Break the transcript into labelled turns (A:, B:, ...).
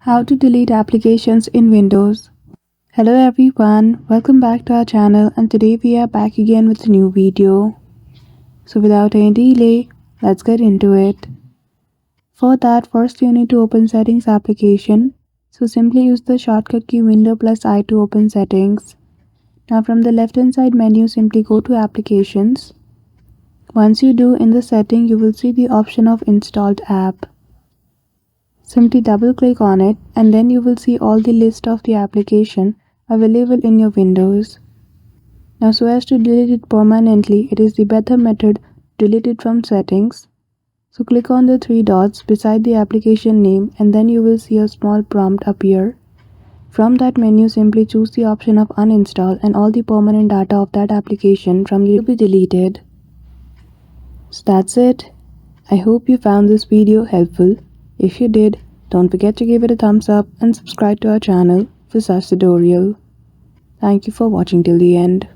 A: How to delete applications in Windows. Hello everyone, welcome back to our channel, and today we are back again with a new video. So without any delay, let's get into it. For that, first you need to open Settings application. So simply use the shortcut key Window plus I to open Settings. Now from the left hand side menu, simply go to Applications. Once you do, in the setting you will see the option of Installed App. Simply double click on it and then you will see all the list of the application available in your Windows. Now so as to delete it permanently, it is the better method to delete it from settings. So click on the three dots beside the application name and then you will see a small prompt appear. From that menu, simply choose the option of uninstall and all the permanent data of that application will be deleted. So that's it. I hope you found this video helpful. If you did, don't forget to give it a thumbs up and subscribe to our channel for such tutorial. Thank you for watching till the end.